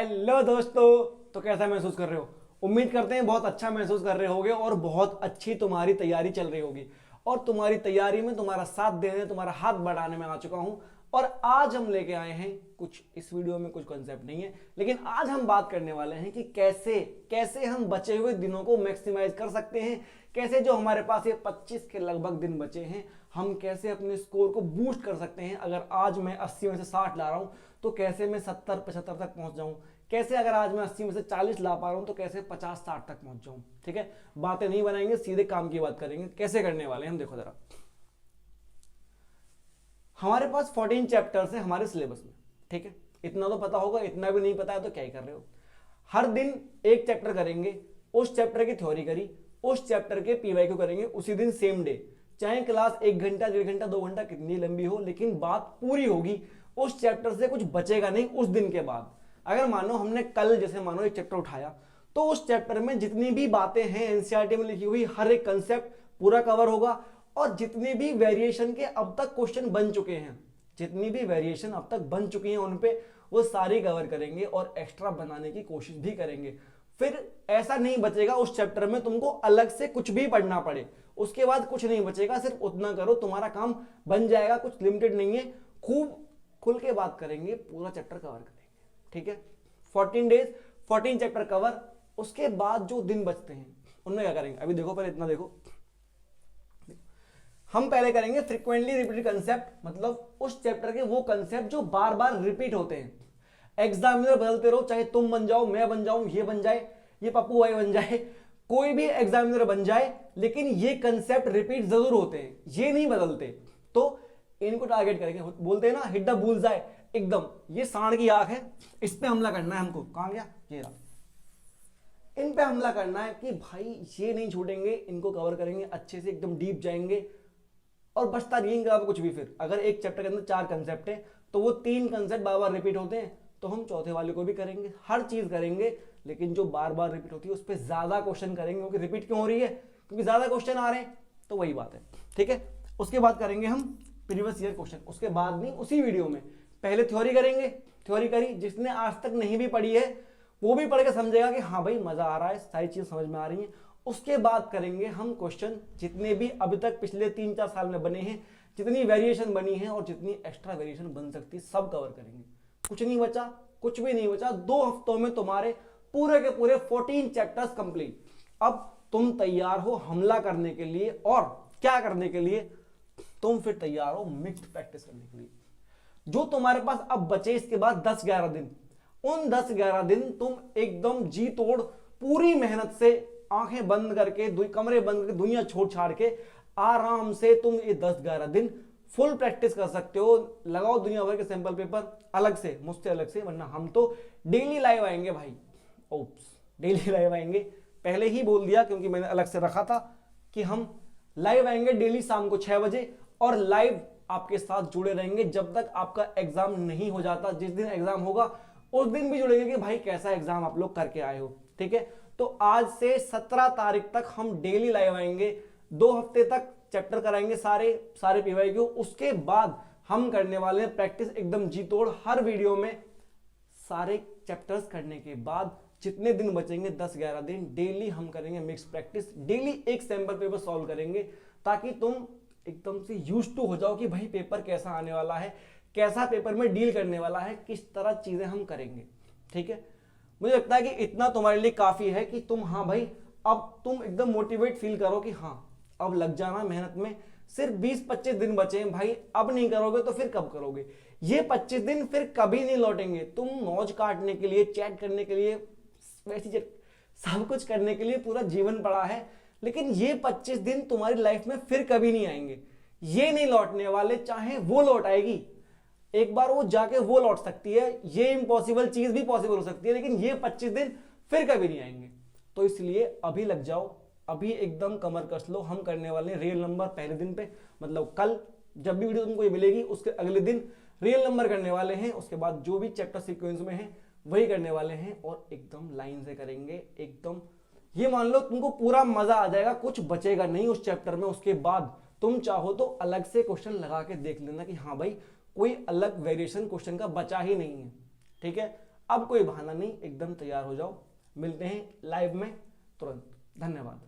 Hello दोस्तों, तो कैसा महसूस कर रहे हो? उम्मीद करते हैं बहुत अच्छा महसूस कर रहे होगे और बहुत अच्छी तुम्हारी तैयारी चल रही होगी। और तुम्हारी तैयारी में तुम्हारा साथ देने, तुम्हारा हाथ बढ़ाने में आ चुका हूं। और आज हम लेके आए हैं कुछ, इस वीडियो में कुछ कॉन्सेप्ट नहीं है, लेकिन आज हम बात करने वाले हैं कि कैसे कैसे हम बचे हुए दिनों को मैक्सिमाइज कर सकते हैं। कैसे जो हमारे पास ये 25 के लगभग दिन बचे हैं, हम कैसे अपने स्कोर को बूस्ट कर सकते हैं। अगर आज मैं 80 में से 60 ला रहा हूं तो कैसे मैं 70-75 तक पहुंच जाऊं। कैसे अगर आज मैं 80 में से 40 ला पा रहा हूं तो कैसे 50-60 तक पहुंच जाऊं। ठीक है, बातें नहीं बनाएंगे, सीधे काम की बात करेंगे। कैसे करने वाले हैं हम, देखो जरा। हमारे पास 14 चैप्टर्स हैं हमारे सिलेबस में। ठीक है, इतना तो पता होगा, इतना भी नहीं पता है तो क्या ही कर रहे हो। हर दिन एक चैप्टर करेंगे, उस चैप्टर की थ्योरी करी, उस चैप्टर के पीवाईक्यू करेंगे उसी दिन सेम डे। चाहे क्लास 1 घंटा, 1.5 घंटा, 2 घंटा कितनी लंबी हो, लेकिन बात पूरी होगी। उस चैप्टर से कुछ बचेगा नहीं उस दिन के बाद। अगर मानो हमने कल जैसे मानो एक चैप्टर उठाया तो उस चैप्टर में जितनी भी बातें हैं एनसीईआरटी में लिखी हुई, हर एक कंसेप्ट पूरा कवर होगा। और जितने भी वेरिएशन के अब तक क्वेश्चन बन चुके हैं, जितनी भी वेरिएशन अब तक बन चुकी हैं उन पे वो सारी कवर करेंगे और एक्स्ट्रा बनाने की कोशिश भी करेंगे। फिर ऐसा नहीं बचेगा उस चैप्टर में तुमको अलग से कुछ भी पढ़ना पड़े। उसके बाद कुछ नहीं बचेगा, सिर्फ उतना करो, तुम्हारा काम बन जाएगा। कुछ लिमिटेड नहीं है, खूब खुल के बात करेंगे, पूरा चैप्टर कवर करेंगे। ठीक है, 14 डेज 14 चैप्टर कवर। उसके बाद जो दिन बचते हैं उनमें क्या करेंगे, अभी देखो, पहले इतना देखो। हम पहले करेंगे फ्रीक्वेंटली रिपीटेड कंसेप्ट, मतलब उस चैप्टर के वो कंसेप्ट जो बार बार रिपीट होते हैं। एग्जामिनर बदलते रहो, चाहे तुम बन जाओ, मैं बन जाऊं, ये बन जाए, ये पप्पू भाई बन जाए, कोई भी एग्जामिनर बन जाए, लेकिन ये कंसेप्ट रिपीट जरूर होते हैं, ये नहीं बदलते। तो इनको टारगेट करेंगे। बोलते हैं ना, हिट द बुलस्आई, एकदम ये सांड की आंख है, इस पे हमला करना है हमको। कहां गया ये रहा, इन पे हमला करना है कि भाई ये नहीं छोड़ेंगे, इनको कवर करेंगे अच्छे से, एकदम डीप जाएंगे। और बचता नहीं है कुछ भी। फिर अगर एक चैप्टर के अंदर 4 कंसेप्ट है तो वो 3 कंसेप्ट बार बार रिपीट होते हैं, तो हम चौथे वाले को भी करेंगे, हर चीज करेंगे। लेकिन जो बार बार रिपीट होती है उस पर ज्यादा क्वेश्चन करेंगे, क्योंकि रिपीट क्यों हो रही है, क्योंकि ज्यादा क्वेश्चन आ रहे हैं, तो वही बात है। ठीक है, उसके बाद करेंगे हम प्रीवियस ईयर क्वेश्चन। उसके बाद नहीं, उसी वीडियो में पहले थ्योरी करेंगे। थ्योरी करी, जिसने आज तक नहीं भी पढ़ी है वो भी पढ़ के समझेगा कि हाँ भाई मजा आ रहा है, सारी चीज समझ में आ रही है। उसके बाद करेंगे हम क्वेश्चन, जितने भी अभी तक पिछले 3-4 साल में बने हैं, जितनी वेरिएशन बनी है और जितनी एक्स्ट्रा वेरिएशन बन सकती है, सब कवर करेंगे। कुछ नहीं बचा, कुछ भी नहीं बचा। 2 हफ्तों में तुम्हारे पूरे के पूरे 14 चैप्टर्स कंप्लीट। अब तुम तैयार हो हमला करने के लिए, और क्या करने के लिए, तुम फिर तैयार हो मिक्स्ड प्रैक्टिस करने के लिए। जो तुम्हारे पास अब बचे इसके बाद 10-11 दिन, उन 10-11 दिन तुम एकदम जी तोड़ पूरी मेहनत से, आंखें बंद करके, कमरे बंद करके, दुनिया छोड़ छाड़ के आराम से तुम ये 10-11 दिन फुल प्रैक्टिस कर सकते हो। लगाओ दुनिया भर के सैंपल पेपर अलग से, मुझसे अलग से, वरना हम तो डेली लाइव आएंगे भाई। ओप्स, डेली लाइव आएंगे, पहले ही बोल दिया क्योंकि मैंने अलग से रखा था कि हम लाइव आएंगे डेली शाम को 6 बजे, और लाइव आपके साथ जुड़े रहेंगे जब तक आपका एग्जाम नहीं हो जाता। जिस दिन एग्जाम होगा उस दिन भी जुड़ेंगे कि भाई कैसा एग्जाम आप लोग करके आए हो। ठीक है, तो आज से 17 तारीख तक हम डेली लाइव आएंगे, 2 हफ्ते तक चैप्टर कराएंगे सारे पीवाईक्यू। उसके बाद हम करने वाले हैं प्रैक्टिस एकदम जी तोड़। हर वीडियो में सारे चैप्टर्स करने के बाद जितने दिन बचेंगे 10-11 दिन, डेली हम करेंगे मिक्स प्रैक्टिस। डेली एक सैंपल पेपर सॉल्व करेंगे, ताकि तुम एकदम से यूज्ड टू हो जाओ कि भाई पेपर कैसा आने वाला है, कैसा पेपर में डील करने वाला है, किस तरह चीजें हम करेंगे। ठीक है, मुझे लगता है कि इतना तुम्हारे लिए काफी है कि तुम, हाँ भाई, अब तुम एकदम मोटिवेट फील करो कि हाँ अब लग जाना मेहनत में। सिर्फ 20-25 दिन बचे हैं भाई, अब नहीं करोगे तो फिर कब करोगे? ये 25 दिन फिर कभी नहीं लौटेंगे। तुम मौज काटने के लिए, चैट करने के लिए, वैसी सब कुछ करने के लिए पूरा जीवन पड़ा है, लेकिन ये 25 दिन तुम्हारी लाइफ में फिर कभी नहीं आएंगे। ये नहीं लौटने वाले, चाहे वो लौट आएगी एक बार, वो जाके वो लौट सकती है, ये इम्पॉसिबल चीज भी पॉसिबल हो सकती है, लेकिन ये 25 दिन फिर कभी नहीं आएंगे। तो इसलिए अभी लग जाओ, अभी एकदम कमर कस लो। हम करने वाले हैं रियल नंबर पहले दिन पे, मतलब कल जब भी वीडियो तुमको ये मिलेगी उसके अगले दिन रियल नंबर करने वाले हैं। उसके बाद जो भी चैप्टर सीक्वेंस में है वही करने वाले हैं, और एकदम लाइन से करेंगे। एकदम ये मान लो तुमको पूरा मजा आ जाएगा, कुछ बचेगा नहीं उस चैप्टर में। उसके बाद तुम चाहो तो अलग से क्वेश्चन लगा के देख लेना कि हाँ भाई कोई अलग वेरिएशन क्वेश्चन का बचा ही नहीं है। ठीक है, अब कोई बहाना नहीं, एकदम तैयार हो जाओ। मिलते हैं लाइव में तुरंत। धन्यवाद।